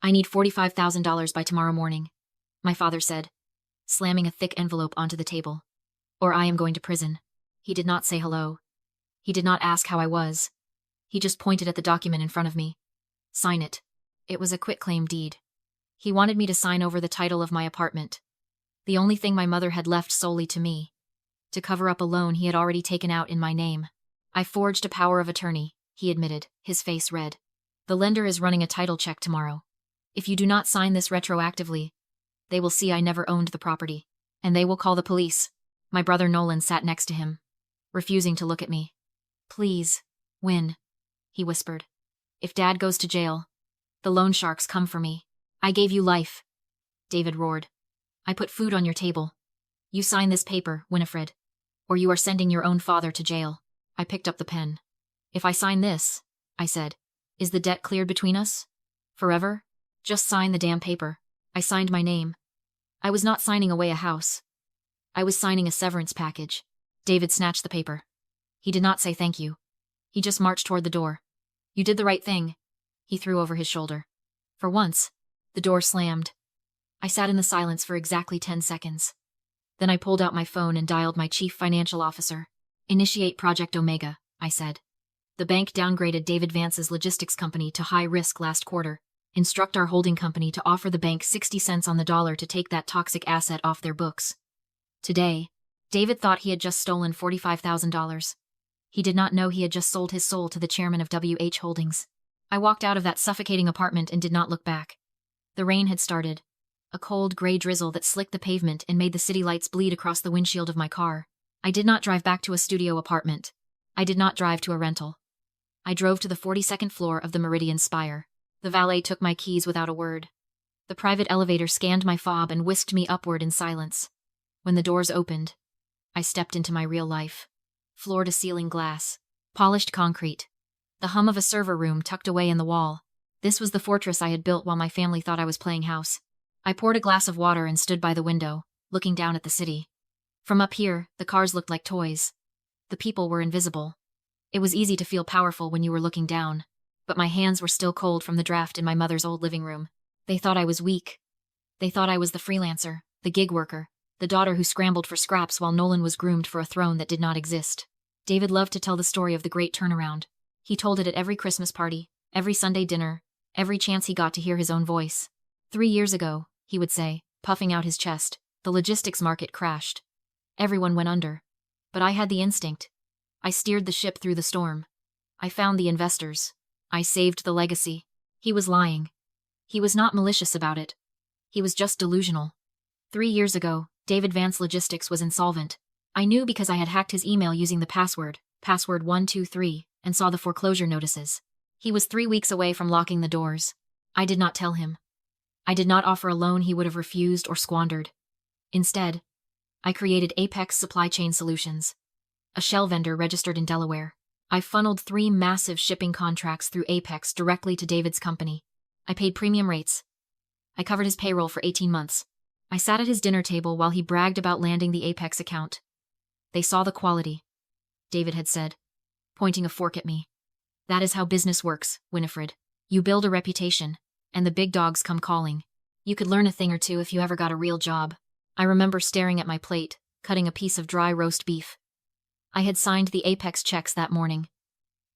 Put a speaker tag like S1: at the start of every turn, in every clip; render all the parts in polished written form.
S1: I need $45,000 by tomorrow morning, my father said, slamming a thick envelope onto the table. Or I am going to prison. He did not say hello. He did not ask how I was. He just pointed at the document in front of me. Sign it. It was a quitclaim deed. He wanted me to sign over the title of my apartment. The only thing my mother had left solely to me. To cover up a loan he had already taken out in my name. I forged a power of attorney, he admitted, his face red. The lender is running a title check tomorrow. If you do not sign this retroactively, they will see I never owned the property. And they will call the police. My brother Nolan sat next to him, refusing to look at me. Please, win, he whispered. If Dad goes to jail, the loan sharks come for me. I gave you life, David roared. I put food on your table. You sign this paper, Winifred, or you are sending your own father to jail. I picked up the pen. If I sign this, I said, is the debt cleared between us? Forever? Just sign the damn paper. I signed my name. I was not signing away a house. I was signing a severance package. David snatched the paper. He did not say thank you. He just marched toward the door. You did the right thing, he threw over his shoulder. For once, the door slammed. I sat in the silence for exactly 10 seconds. Then I pulled out my phone and dialed my chief financial officer. Initiate Project Omega, I said. The bank downgraded David Vance's logistics company to high risk last quarter. Instruct our holding company to offer the bank 60 cents on the dollar to take that toxic asset off their books. Today, David thought he had just stolen $45,000. He did not know he had just sold his soul to the chairman of WH Holdings. I walked out of that suffocating apartment and did not look back. The rain had started. A cold, gray drizzle that slicked the pavement and made the city lights bleed across the windshield of my car. I did not drive back to a studio apartment. I did not drive to a rental. I drove to the 42nd floor of the Meridian Spire. The valet took my keys without a word. The private elevator scanned my fob and whisked me upward in silence. When the doors opened, I stepped into my real life. Floor-to-ceiling glass. Polished concrete. The hum of a server room tucked away in the wall. This was the fortress I had built while my family thought I was playing house. I poured a glass of water and stood by the window, looking down at the city. From up here, the cars looked like toys. The people were invisible. It was easy to feel powerful when you were looking down, but my hands were still cold from the draft in my mother's old living room. They thought I was weak. They thought I was the freelancer, the gig worker, the daughter who scrambled for scraps while Nolan was groomed for a throne that did not exist. David loved to tell the story of the great turnaround. He told it at every Christmas party, every Sunday dinner, every chance he got to hear his own voice. 3 years ago, he would say, puffing out his chest, the logistics market crashed. Everyone went under. But I had the instinct. I steered the ship through the storm. I found the investors. I saved the legacy. He was lying. He was not malicious about it. He was just delusional. 3 years ago, David Vance Logistics was insolvent. I knew because I had hacked his email using the password 123, and saw the foreclosure notices. He was 3 weeks away from locking the doors. I did not tell him. I did not offer a loan he would have refused or squandered. Instead, I created Apex Supply Chain Solutions, a shell vendor registered in Delaware. I funneled 3 massive shipping contracts through Apex directly to David's company. I paid premium rates. I covered his payroll for 18 months. I sat at his dinner table while he bragged about landing the Apex account. They saw the quality, David had said, pointing a fork at me. That is how business works, Winifred. You build a reputation, and the big dogs come calling. You could learn a thing or two if you ever got a real job. I remember staring at my plate, cutting a piece of dry roast beef. I had signed the Apex checks that morning.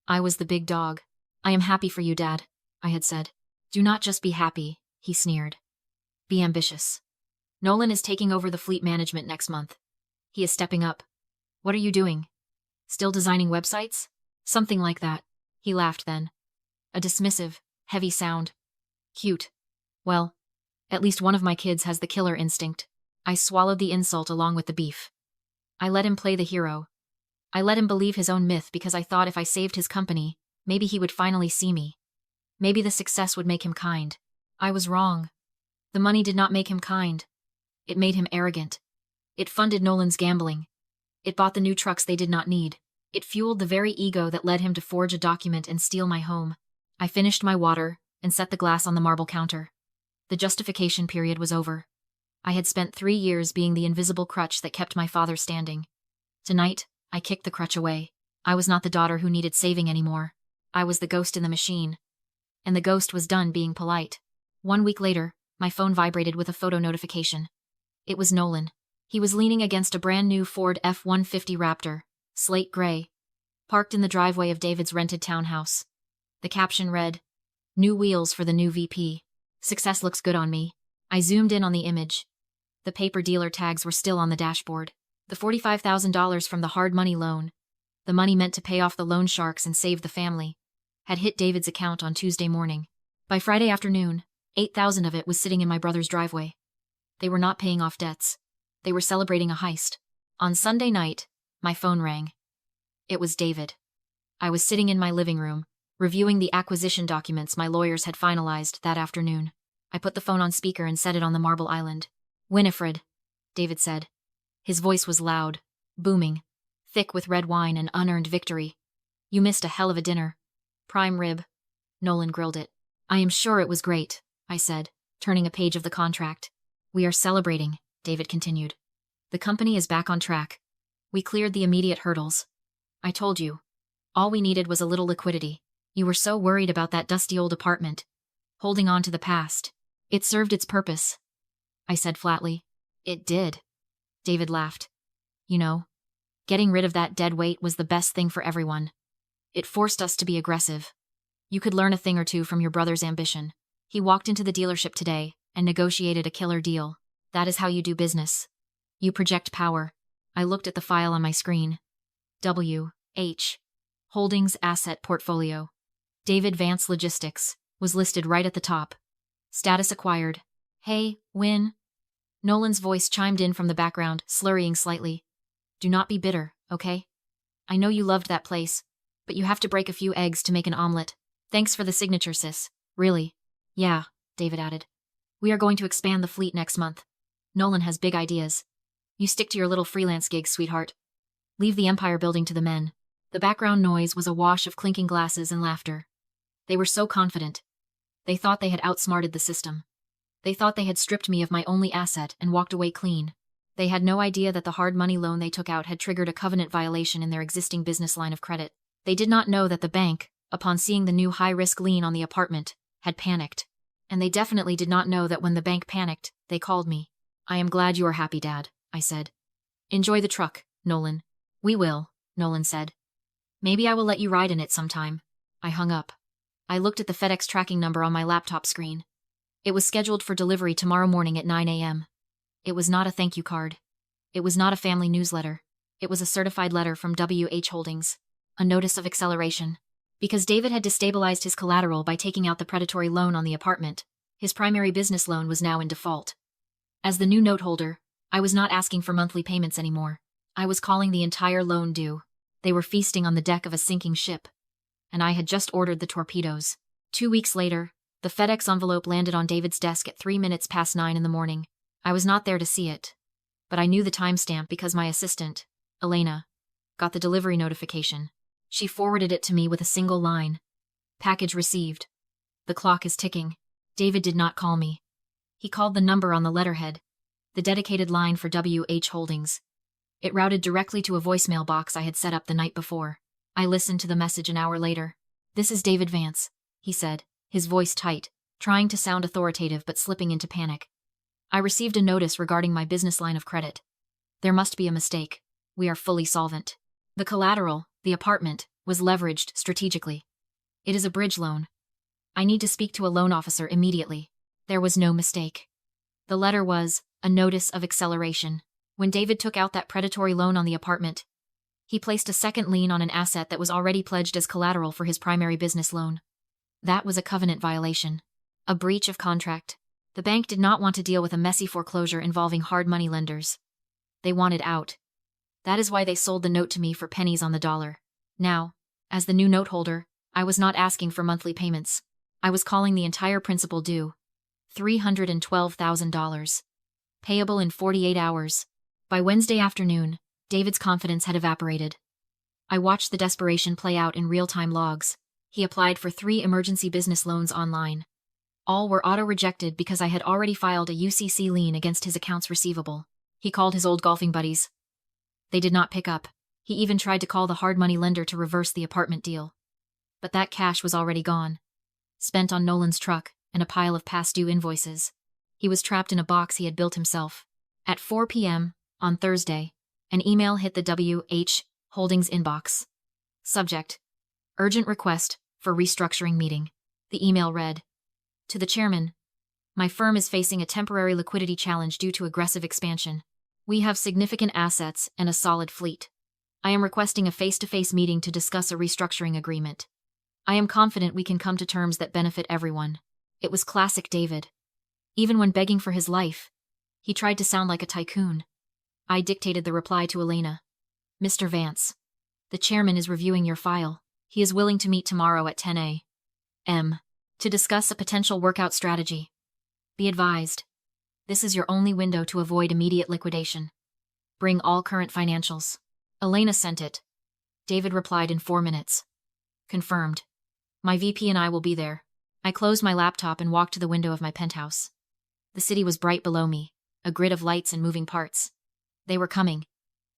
S1: I was the big dog. I am happy for you, Dad, I had said. Do not just be happy, he sneered. Be ambitious. Nolan is taking over the fleet management next month. He is stepping up. What are you doing? Still designing websites? Something like that. He laughed then. A dismissive, heavy sound. Cute. Well, at least one of my kids has the killer instinct. I swallowed the insult along with the beef. I let him play the hero. I let him believe his own myth because I thought if I saved his company, maybe he would finally see me. Maybe the success would make him kind. I was wrong. The money did not make him kind. It made him arrogant. It funded Nolan's gambling. It bought the new trucks they did not need. It fueled the very ego that led him to forge a document and steal my home. I finished my water and set the glass on the marble counter. The justification period was over. I had spent 3 years being the invisible crutch that kept my father standing. Tonight, I kicked the crutch away. I was not the daughter who needed saving anymore. I was the ghost in the machine. And the ghost was done being polite. 1 week later, my phone vibrated with a photo notification. It was Nolan. He was leaning against a brand new Ford F-150 Raptor, slate gray, parked in the driveway of David's rented townhouse. The caption read, "New wheels for the new VP. Success looks good on me." I zoomed in on the image. The paper dealer tags were still on the dashboard. The $45,000 from the hard money loan, the money meant to pay off the loan sharks and save the family, had hit David's account on Tuesday morning. By Friday afternoon, $8,000 of it was sitting in my brother's driveway. They were not paying off debts. They were celebrating a heist. On Sunday night, my phone rang. It was David. I was sitting in my living room, reviewing the acquisition documents my lawyers had finalized that afternoon. I put the phone on speaker and set it on the marble island. "Winifred," David said. His voice was loud, booming, thick with red wine and unearned victory. "You missed a hell of a dinner. Prime rib." Nolan grilled it. "I am sure it was great," I said, turning a page of the contract. "We are celebrating," David continued. "The company is back on track. We cleared the immediate hurdles. I told you. All we needed was a little liquidity. You were so worried about that dusty old apartment, holding on to the past. It served its purpose," I said flatly. "It did." David laughed. "You know, getting rid of that dead weight was the best thing for everyone. It forced us to be aggressive. You could learn a thing or two from your brother's ambition. He walked into the dealership today and negotiated a killer deal. That is how you do business. You project power." I looked at the file on my screen. W.H. Holdings Asset Portfolio. David Vance Logistics was listed right at the top. Status acquired. "Hey, Win." Nolan's voice chimed in from the background, slurrying slightly. "Do not be bitter, okay? I know you loved that place, but you have to break a few eggs to make an omelet. Thanks for the signature, sis. Really." "Yeah," David added. "We are going to expand the fleet next month. Nolan has big ideas. You stick to your little freelance gigs, sweetheart. Leave the empire building to the men." The background noise was a wash of clinking glasses and laughter. They were so confident. They thought they had outsmarted the system. They thought they had stripped me of my only asset and walked away clean. They had no idea that the hard money loan they took out had triggered a covenant violation in their existing business line of credit. They did not know that the bank, upon seeing the new high-risk lien on the apartment, had panicked. And they definitely did not know that when the bank panicked, they called me. "I am glad you are happy, Dad," I said. "Enjoy the truck, Nolan." "We will," Nolan said. "Maybe I will let you ride in it sometime." I hung up. I looked at the FedEx tracking number on my laptop screen. It was scheduled for delivery tomorrow morning at 9 a.m. It was not a thank you card. It was not a family newsletter. It was a certified letter from W.H. Holdings. A notice of acceleration. Because David had destabilized his collateral by taking out the predatory loan on the apartment, his primary business loan was now in default. As the new note holder, I was not asking for monthly payments anymore. I was calling the entire loan due. They were feasting on the deck of a sinking ship. And I had just ordered the torpedoes. 2 weeks later, the FedEx envelope landed on David's desk at 3 minutes past 9 in the morning. I was not there to see it. But I knew the timestamp because my assistant, Elena, got the delivery notification. She forwarded it to me with a single line. "Package received. The clock is ticking." David did not call me. He called the number on the letterhead, the dedicated line for W.H. Holdings. It routed directly to a voicemail box I had set up the night before. I listened to the message an hour later. "This is David Vance," he said, his voice tight, trying to sound authoritative but slipping into panic. "I received a notice regarding my business line of credit. There must be a mistake. We are fully solvent. The collateral, the apartment, was leveraged strategically. It is a bridge loan. I need to speak to a loan officer immediately." There was no mistake. The letter was a notice of acceleration. When David took out that predatory loan on the apartment, he placed a second lien on an asset that was already pledged as collateral for his primary business loan. That was a covenant violation. A breach of contract. The bank did not want to deal with a messy foreclosure involving hard money lenders. They wanted out. That is why they sold the note to me for pennies on the dollar. Now, as the new note holder, I was not asking for monthly payments. I was calling the entire principal due. $312,000. Payable in 48 hours. By Wednesday afternoon, David's confidence had evaporated. I watched the desperation play out in real-time logs. He applied for 3 emergency business loans online. All were auto-rejected because I had already filed a UCC lien against his accounts receivable. He called his old golfing buddies. They did not pick up. He even tried to call the hard money lender to reverse the apartment deal. But that cash was already gone. Spent on Nolan's truck, and a pile of past due invoices. He was trapped in a box he had built himself. At 4 p.m. on Thursday, an email hit the WH Holdings inbox. Subject: Urgent request for restructuring meeting. The email read, "To the chairman, my firm is facing a temporary liquidity challenge due to aggressive expansion. We have significant assets and a solid fleet. I am requesting a face-to-face meeting to discuss a restructuring agreement. I am confident we can come to terms that benefit everyone." It was classic David. Even when begging for his life, he tried to sound like a tycoon. I dictated the reply to Elena. "Mr. Vance, the chairman is reviewing your file. He is willing to meet tomorrow at 10 a.m. to discuss a potential workout strategy. Be advised, this is your only window to avoid immediate liquidation. Bring all current financials." Elena sent it. David replied in 4 minutes. "Confirmed. My VP and I will be there." I closed my laptop and walked to the window of my penthouse. The city was bright below me, a grid of lights and moving parts. They were coming.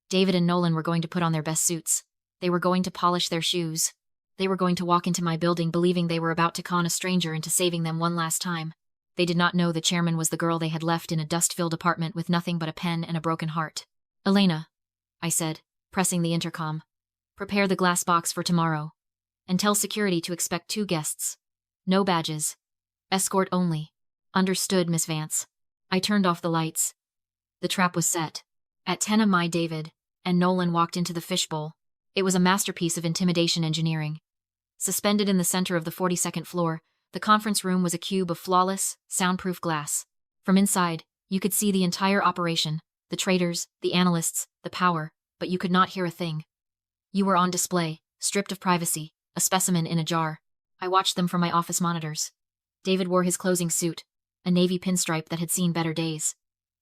S1: David and Nolan were going to put on their best suits. They were going to polish their shoes. They were going to walk into my building believing they were about to con a stranger into saving them one last time. They did not know the chairman was the girl they had left in a dust-filled apartment with nothing but a pen and a broken heart. "Elena," I said, pressing the intercom, "prepare the glass box for tomorrow. And tell security to expect 2 guests. No badges. Escort only." "Understood, Miss Vance." I turned off the lights. The trap was set. At 10 a.m. David and Nolan walked into the fishbowl. It was a masterpiece of intimidation engineering. Suspended in the center of the 42nd floor, the conference room was a cube of flawless, soundproof glass. From inside, you could see the entire operation, the traders, the analysts, the power, but you could not hear a thing. You were on display, stripped of privacy, a specimen in a jar. I watched them from my office monitors. David wore his closing suit, a navy pinstripe that had seen better days.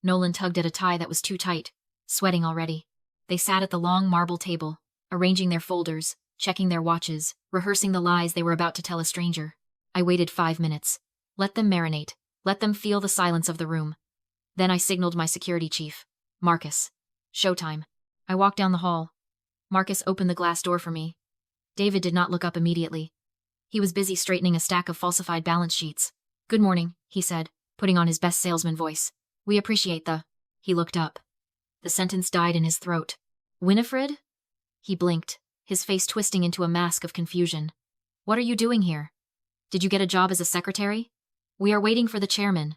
S1: Nolan tugged at a tie that was too tight, sweating already. They sat at the long marble table, arranging their folders, checking their watches, rehearsing the lies they were about to tell a stranger. I waited 5 minutes. Let them marinate. Let them feel the silence of the room. Then I signaled my security chief. "Marcus. Showtime." I walked down the hall. Marcus opened the glass door for me. David did not look up immediately. He was busy straightening a stack of falsified balance sheets. "Good morning," he said, putting on his best salesman voice. "We appreciate the—" He looked up. The sentence died in his throat. "Winifred?" He blinked, his face twisting into a mask of confusion. "What are you doing here? Did you get a job as a secretary? We are waiting for the chairman.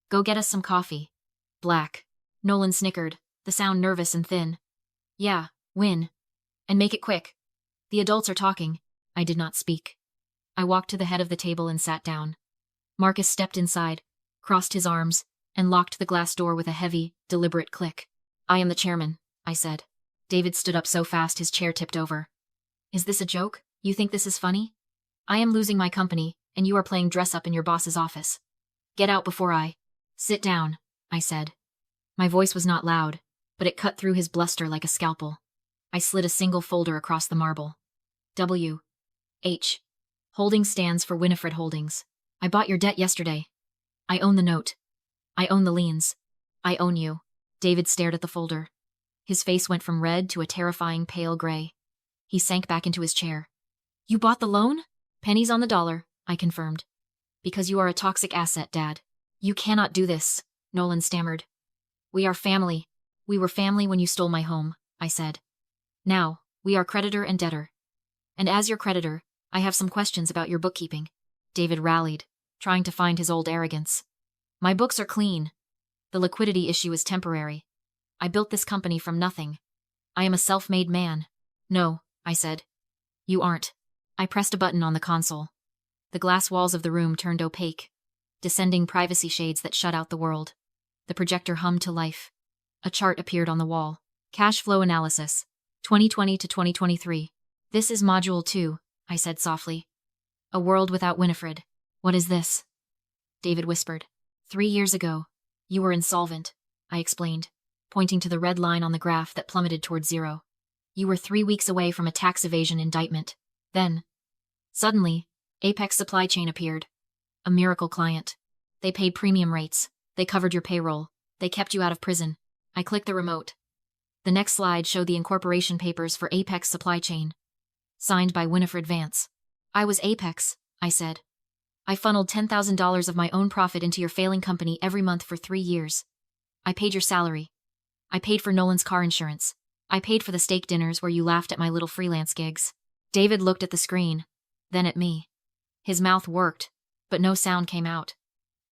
S1: Go get us some coffee." "Black." Nolan snickered, the sound nervous and thin. "Yeah, win. And make it quick. The adults are talking." I did not speak. I walked to the head of the table and sat down. Marcus stepped inside, crossed his arms, and locked the glass door with a heavy, deliberate click. "I am the chairman," I said. David stood up so fast his chair tipped over. "Is this a joke? You think this is funny? I am losing my company, and you are playing dress-up in your boss's office. Get out before I—" "Sit down," I said. My voice was not loud, but it cut through his bluster like a scalpel. I slid a single folder across the marble. W.H. Holdings stands for Winifred Holdings. I bought your debt yesterday. I own the note. I own the liens. I own you." David stared at the folder. His face went from red to a terrifying pale gray. He sank back into his chair. "You bought the loan?" "Pennies on the dollar," I confirmed. "Because you are a toxic asset, Dad. You cannot do this," Nolan stammered. "We are family. We were family when you stole my home," I said. "Now, we are creditor and debtor. And as your creditor, I have some questions about your bookkeeping." David rallied, trying to find his old arrogance. "My books are clean. The liquidity issue is temporary. I built this company from nothing. I am a self-made man." "No," I said. "You aren't." I pressed a button on the console. The glass walls of the room turned opaque, descending privacy shades that shut out the world. The projector hummed to life. A chart appeared on the wall. "Cash flow analysis, 2020 to 2023. This is Module 2, I said softly. "A world without Winifred. What is this?" David whispered. 3 years ago, you were insolvent," I explained, pointing to the red line on the graph that plummeted toward 0. "You were 3 weeks away from a tax evasion indictment. Then, suddenly, Apex Supply Chain appeared. A miracle client. They paid premium rates. They covered your payroll. They kept you out of prison." I clicked the remote. The next slide showed the incorporation papers for Apex Supply Chain. Signed by Winifred Vance. "I was Apex," I said. I funneled $10,000 of my own profit into your failing company every month for 3 years. I paid your salary. I paid for Nolan's car insurance. I paid for the steak dinners where you laughed at my little freelance gigs. David looked at the screen, then at me. His mouth worked, but no sound came out.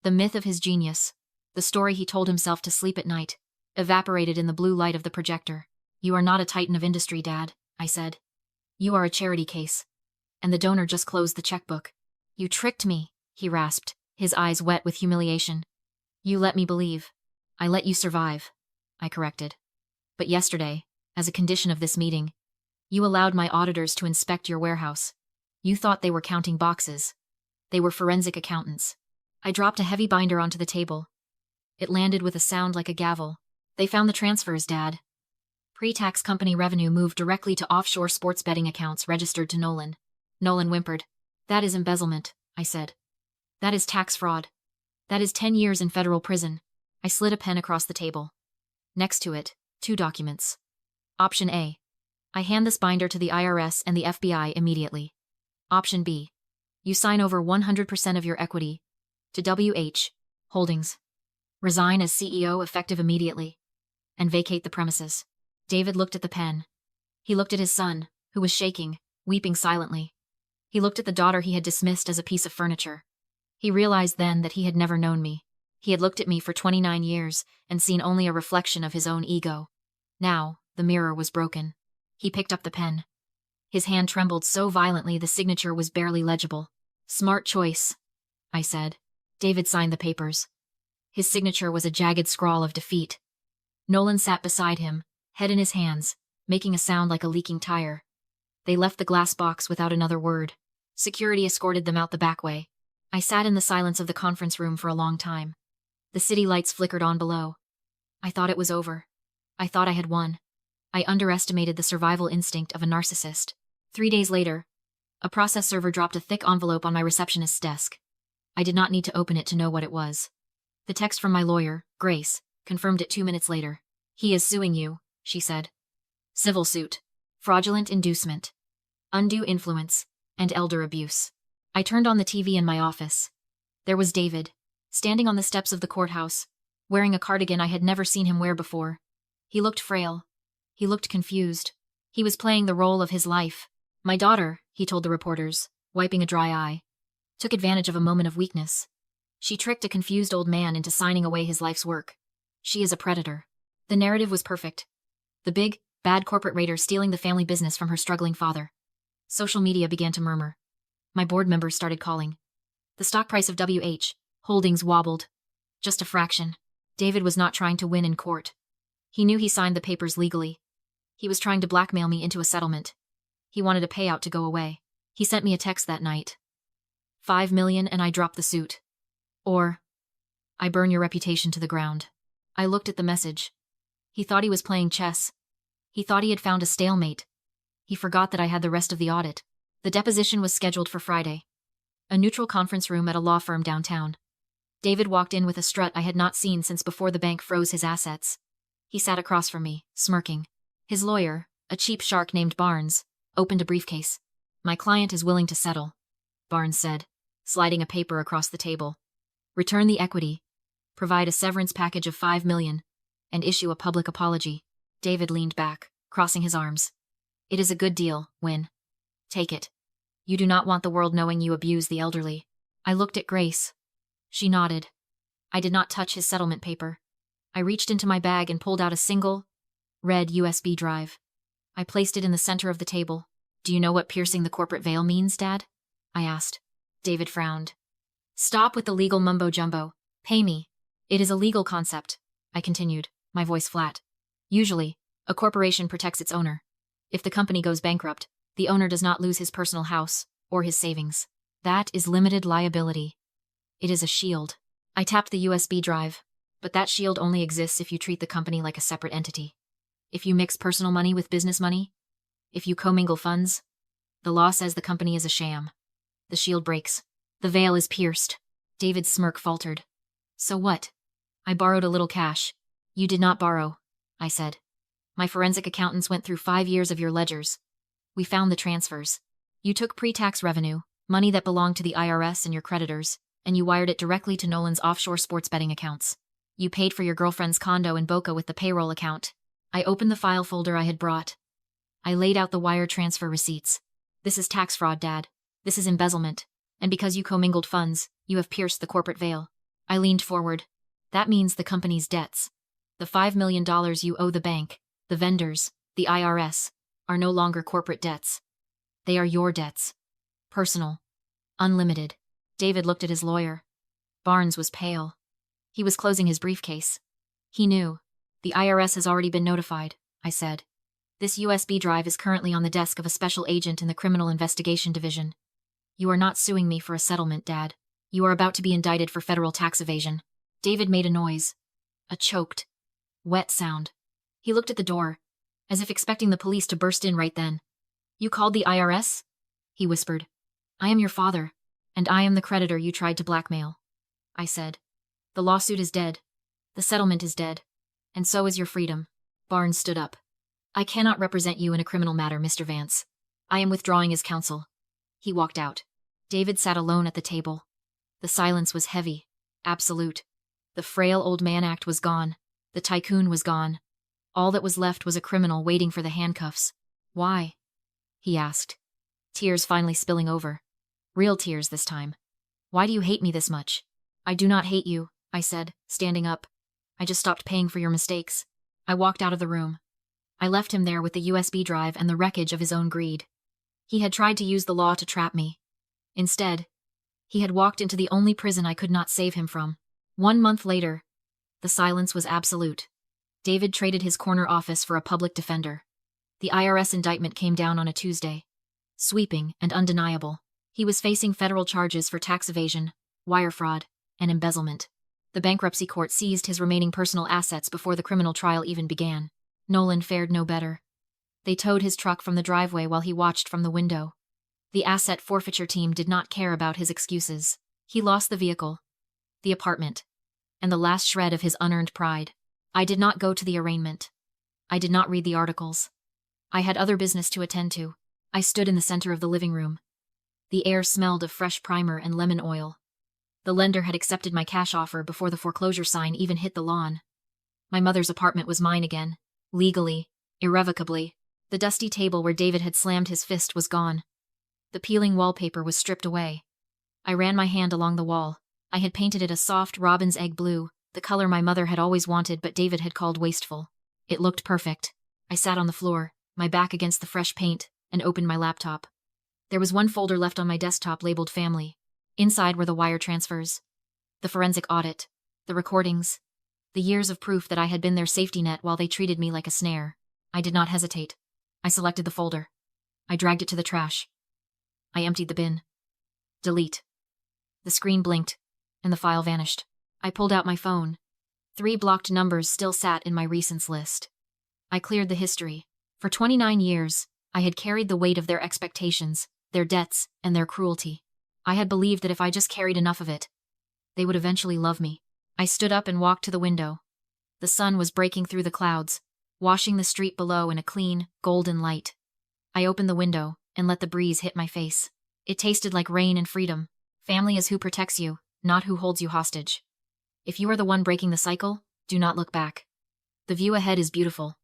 S1: The myth of his genius, the story he told himself to sleep at night, evaporated in the blue light of the projector. You are not a titan of industry, Dad, I said. You are a charity case. And the donor just closed the checkbook. You tricked me, he rasped, his eyes wet with humiliation. You let me believe. I let you survive, I corrected. But yesterday, as a condition of this meeting, you allowed my auditors to inspect your warehouse. You thought they were counting boxes. They were forensic accountants. I dropped a heavy binder onto the table. It landed with a sound like a gavel. They found the transfers, Dad. Pre-tax company revenue moved directly to offshore sports betting accounts registered to Nolan. Nolan whimpered. That is embezzlement, I said. That is tax fraud. That is 10 years in federal prison. I slid a pen across the table. Next to it, 2 documents. Option A. I hand this binder to the IRS and the FBI immediately. Option B. You sign over 100% of your equity to WH Holdings. Resign as CEO effective immediately. And vacate the premises. David looked at the pen. He looked at his son, who was shaking, weeping silently. He looked at the daughter he had dismissed as a piece of furniture. He realized then that he had never known me. He had looked at me for 29 years and seen only a reflection of his own ego. Now, the mirror was broken. He picked up the pen. His hand trembled so violently the signature was barely legible. Smart choice, I said. David signed the papers. His signature was a jagged scrawl of defeat. Nolan sat beside him, head in his hands, making a sound like a leaking tire. They left the glass box without another word. Security escorted them out the back way. I sat in the silence of the conference room for a long time. The city lights flickered on below. I thought it was over. I thought I had won. I underestimated the survival instinct of a narcissist. 3 days later, a process server dropped a thick envelope on my receptionist's desk. I did not need to open it to know what it was. The text from my lawyer, Grace, confirmed it 2 minutes later. He is suing you, she said. Civil suit. Fraudulent inducement. Undue influence. And elder abuse. I turned on the TV in my office. There was David, standing on the steps of the courthouse, wearing a cardigan I had never seen him wear before. He looked frail. He looked confused. He was playing the role of his life. My daughter, he told the reporters, wiping a dry eye, took advantage of a moment of weakness. She tricked a confused old man into signing away his life's work. She is a predator. The narrative was perfect. The big, bad corporate raider stealing the family business from her struggling father. Social media began to murmur. My board members started calling. The stock price of WH Holdings wobbled. Just a fraction. David was not trying to win in court. He knew he signed the papers legally. He was trying to blackmail me into a settlement. He wanted a payout to go away. He sent me a text that night. $5 million and I drop the suit. Or, I burn your reputation to the ground. I looked at the message. He thought he was playing chess. He thought he had found a stalemate. He forgot that I had the rest of the audit. The deposition was scheduled for Friday. A neutral conference room at a law firm downtown. David walked in with a strut I had not seen since before the bank froze his assets. He sat across from me, smirking. His lawyer, a cheap shark named Barnes, opened a briefcase. My client is willing to settle, Barnes said, sliding a paper across the table. Return the equity, provide a severance package of $5 million, and issue a public apology. David leaned back, crossing his arms. It is a good deal, Win. Take it. You do not want the world knowing you abuse the elderly. I looked at Grace. She nodded. I did not touch his settlement paper. I reached into my bag and pulled out a single, red USB drive. I placed it in the center of the table. Do you know what piercing the corporate veil means, Dad? I asked. David frowned. Stop with the legal mumbo-jumbo. Pay me. It is a legal concept, I continued, my voice flat. Usually, a corporation protects its owner. If the company goes bankrupt, the owner does not lose his personal house or his savings. That is limited liability. It is a shield. I tapped the USB drive, but that shield only exists if you treat the company like a separate entity. If you mix personal money with business money, if you commingle funds, the law says the company is a sham. The shield breaks. The veil is pierced. David's smirk faltered. So what? I borrowed a little cash. You did not borrow, I said. My forensic accountants went through 5 years of your ledgers. We found the transfers. You took pre-tax revenue, Money that belonged to the IRS and your creditors, and you wired it directly to Nolan's offshore sports betting accounts. You paid for your girlfriend's condo in Boca with the payroll account. I opened the file folder I had brought. I laid out the wire transfer receipts. This is tax fraud, Dad. This is embezzlement. And because you commingled funds, you have pierced the corporate veil. I leaned forward. That means the company's debts. The $5 million you owe the bank, the vendors, the IRS, are no longer corporate debts. They are your debts. Personal. Unlimited. David looked at his lawyer. Barnes was pale. He was closing his briefcase. He knew. The IRS has already been notified, I said. This USB drive is currently on the desk of a special agent in the Criminal Investigation Division. You are not suing me for a settlement, Dad. You are about to be indicted for federal tax evasion. David made a noise. A choked, wet sound. He looked at the door, as if expecting the police to burst in right then. You called the IRS? He whispered. I am your father, and I am the creditor you tried to blackmail. I said. The lawsuit is dead. The settlement is dead. And so is your freedom. Barnes stood up. I cannot represent you in a criminal matter, Mr. Vance. I am withdrawing as counsel. He walked out. David sat alone at the table. The silence was heavy, absolute. The frail old man act was gone. The tycoon was gone. All that was left was a criminal waiting for the handcuffs. Why? He asked. Tears finally spilling over. Real tears this time. Why do you hate me this much? I do not hate you, I said, standing up. I just stopped paying for your mistakes. I walked out of the room. I left him there with the USB drive and the wreckage of his own greed. He had tried to use the law to trap me. Instead, he had walked into the only prison I could not save him from. 1 month later, the silence was absolute. David traded his corner office for a public defender. The IRS indictment came down on a Tuesday. Sweeping and undeniable. He was facing federal charges for tax evasion, wire fraud, and embezzlement. The bankruptcy court seized his remaining personal assets before the criminal trial even began. Nolan fared no better. They towed his truck from the driveway while he watched from the window. The asset forfeiture team did not care about his excuses. He lost the vehicle, the apartment, and the last shred of his unearned pride. I did not go to the arraignment. I did not read the articles. I had other business to attend to. I stood in the center of the living room. The air smelled of fresh primer and lemon oil. The lender had accepted my cash offer before the foreclosure sign even hit the lawn. My mother's apartment was mine again, legally, irrevocably. The dusty table where David had slammed his fist was gone. The peeling wallpaper was stripped away. I ran my hand along the wall. I had painted it a soft robin's egg blue, the color my mother had always wanted but David had called wasteful. It looked perfect. I sat on the floor, my back against the fresh paint, and opened my laptop. There was one folder left on my desktop labeled Family. Inside were the wire transfers, the forensic audit, the recordings, the years of proof that I had been their safety net while they treated me like a snare. I did not hesitate. I selected the folder. I dragged it to the trash. I emptied the bin. Delete. The screen blinked, and the file vanished. I pulled out my phone. 3 blocked numbers still sat in my recents list. I cleared the history. For 29 years, I had carried the weight of their expectations, their debts, and their cruelty. I had believed that if I just carried enough of it, they would eventually love me. I stood up and walked to the window. The sun was breaking through the clouds, washing the street below in a clean, golden light. I opened the window and let the breeze hit my face. It tasted like rain and freedom. Family is who protects you, not who holds you hostage. If you are the one breaking the cycle, do not look back. The view ahead is beautiful.